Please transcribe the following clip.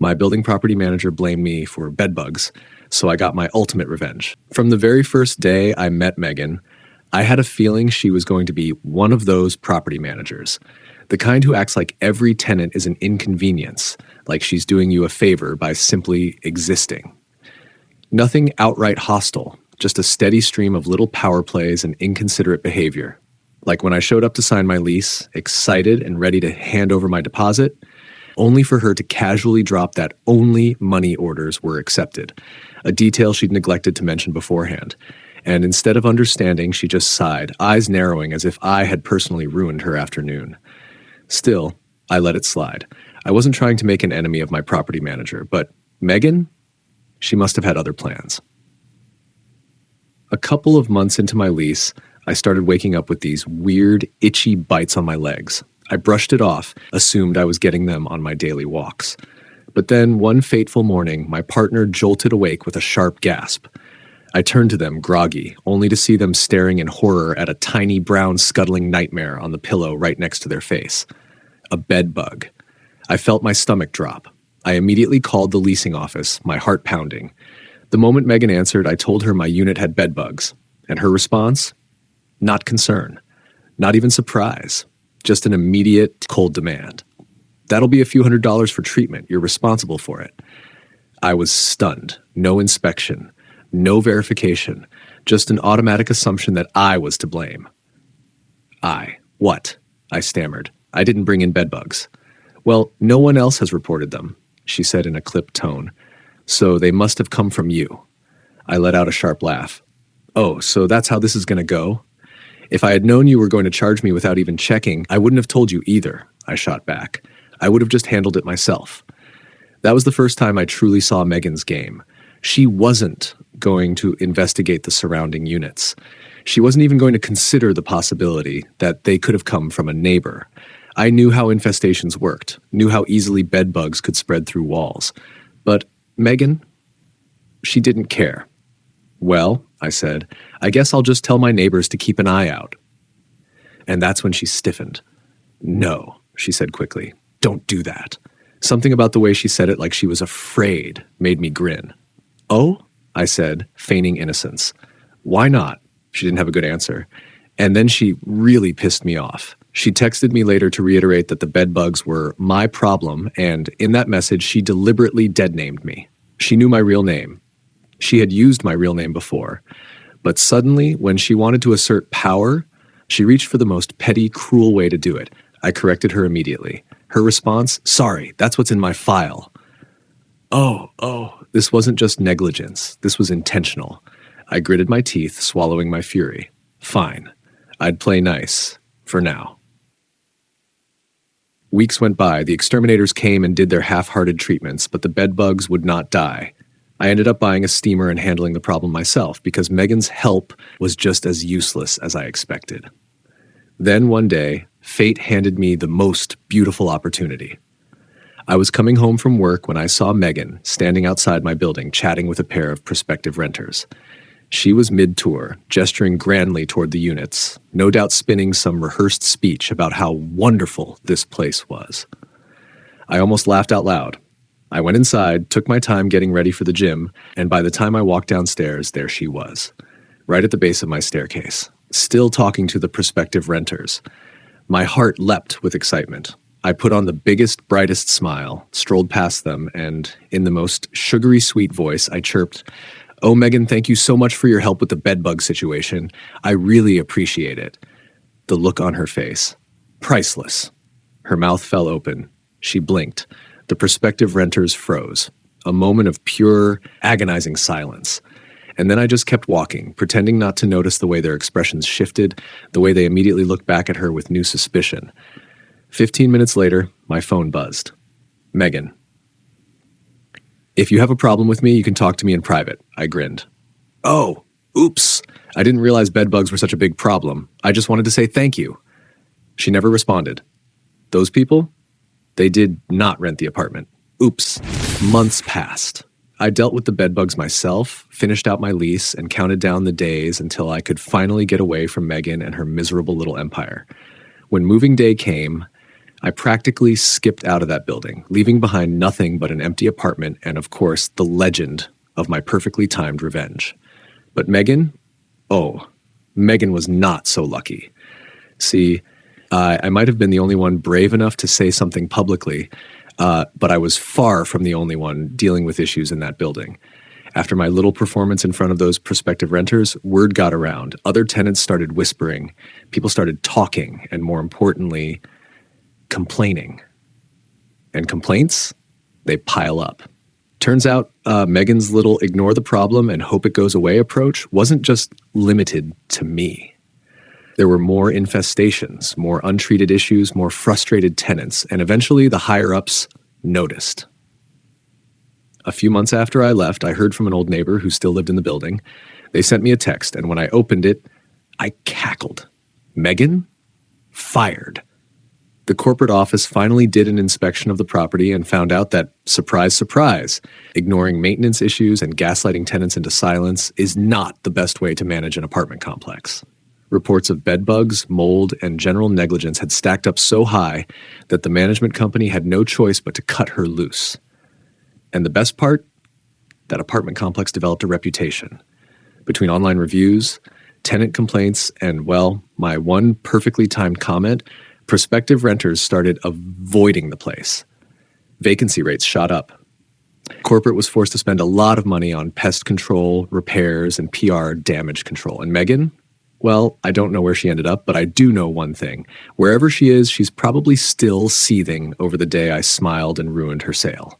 My building property manager blamed me for bedbugs, so I got my ultimate revenge. From the very first day I met Megan, I had a feeling she was going to be one of those property managers, the kind who acts like every tenant is an inconvenience, like she's doing you a favor by simply existing. Nothing outright hostile, just a steady stream of little power plays and inconsiderate behavior. Like when I showed up to sign my lease, excited and ready to hand over my deposit, only for her to casually drop that only money orders were accepted, a detail she'd neglected to mention beforehand. And instead of understanding, she just sighed, eyes narrowing as if I had personally ruined her afternoon. Still, I let it slide. I wasn't trying to make an enemy of my property manager, but Megan? She must have had other plans. A couple of months into my lease, I started waking up with these weird, itchy bites on my legs. I brushed it off, assumed I was getting them on my daily walks. But then, one fateful morning, my partner jolted awake with a sharp gasp. I turned to them, groggy, only to see them staring in horror at a tiny brown scuttling nightmare on the pillow right next to their face. A bedbug. I felt my stomach drop. I immediately called the leasing office, my heart pounding. The moment Megan answered, I told her my unit had bedbugs. And her response? Not concern. Not even surprise. Just an immediate, cold demand. That'll be a few $100s for treatment. You're responsible for it. I was stunned. No inspection. No verification. Just an automatic assumption that I was to blame. What? I stammered. I didn't bring in bedbugs. Well, no one else has reported them, she said in a clipped tone. So they must have come from you. I let out a sharp laugh. Oh, so that's how this is going to go? If I had known you were going to charge me without even checking, I wouldn't have told you either, I shot back. I would have just handled it myself. That was the first time I truly saw Megan's game. She wasn't going to investigate the surrounding units. She wasn't even going to consider the possibility that they could have come from a neighbor. I knew how infestations worked, knew how easily bedbugs could spread through walls. But Megan, she didn't care. Well, I said, I guess I'll just tell my neighbors to keep an eye out. And that's when she stiffened. No, she said quickly. Don't do that. Something about the way she said it, like she was afraid, made me grin. Oh, I said, feigning innocence. Why not? She didn't have a good answer. And then she really pissed me off. She texted me later to reiterate that the bedbugs were my problem, and in that message, she deliberately deadnamed me. She knew my real name. She had used my real name before. But suddenly, when she wanted to assert power, she reached for the most petty, cruel way to do it. I corrected her immediately. Her response, sorry, that's what's in my file. Oh, this wasn't just negligence. This was intentional. I gritted my teeth, swallowing my fury. Fine. I'd play nice. For now. Weeks went by. The exterminators came and did their half-hearted treatments, but the bedbugs would not die. I ended up buying a steamer and handling the problem myself because Megan's help was just as useless as I expected. Then one day, fate handed me the most beautiful opportunity. I was coming home from work when I saw Megan standing outside my building chatting with a pair of prospective renters. She was mid-tour, gesturing grandly toward the units, no doubt spinning some rehearsed speech about how wonderful this place was. I almost laughed out loud. I went inside, took my time getting ready for the gym, and by the time I walked downstairs, there she was, right at the base of my staircase, still talking to the prospective renters. My heart leapt with excitement. I put on the biggest, brightest smile, strolled past them, and in the most sugary sweet voice, I chirped, "Oh, Megan, thank you so much for your help with the bedbug situation. I really appreciate it." The look on her face. Priceless. Her mouth fell open. She blinked. The prospective renters froze. A moment of pure, agonizing silence. And then I just kept walking, pretending not to notice the way their expressions shifted, the way they immediately looked back at her with new suspicion. 15 minutes later, my phone buzzed. Megan. "If you have a problem with me, you can talk to me in private," I grinned. "Oh, oops. I didn't realize bedbugs were such a big problem. I just wanted to say thank you." She never responded. Those people? They did not rent the apartment. Oops. Months passed. I dealt with the bedbugs myself, finished out my lease, and counted down the days until I could finally get away from Megan and her miserable little empire. When moving day came, I practically skipped out of that building, leaving behind nothing but an empty apartment and, of course, the legend of my perfectly timed revenge. But Megan? Oh, Megan was not so lucky. See, I might have been the only one brave enough to say something publicly, but I was far from the only one dealing with issues in that building. After my little performance in front of those prospective renters, word got around. Other tenants started whispering. People started talking, and more importantly, complaining. And complaints, they pile up. Turns out Megan's little ignore the problem and hope it goes away approach wasn't just limited to me. There were more infestations, more untreated issues, more frustrated tenants, and eventually the higher-ups noticed. A few months after I left, I heard from an old neighbor who still lived in the building. They sent me a text, and when I opened it, I cackled. Megan? Fired. The corporate office finally did an inspection of the property and found out that, surprise, surprise, ignoring maintenance issues and gaslighting tenants into silence is not the best way to manage an apartment complex. Reports of bedbugs, mold, and general negligence had stacked up so high that the management company had no choice but to cut her loose. And the best part? That apartment complex developed a reputation. Between online reviews, tenant complaints, and, well, my one perfectly timed comment, prospective renters started avoiding the place. Vacancy rates shot up. Corporate was forced to spend a lot of money on pest control, repairs, and PR damage control. And Megan? Well, I don't know where she ended up, but I do know one thing. Wherever she is, she's probably still seething over the day I smiled and ruined her sale.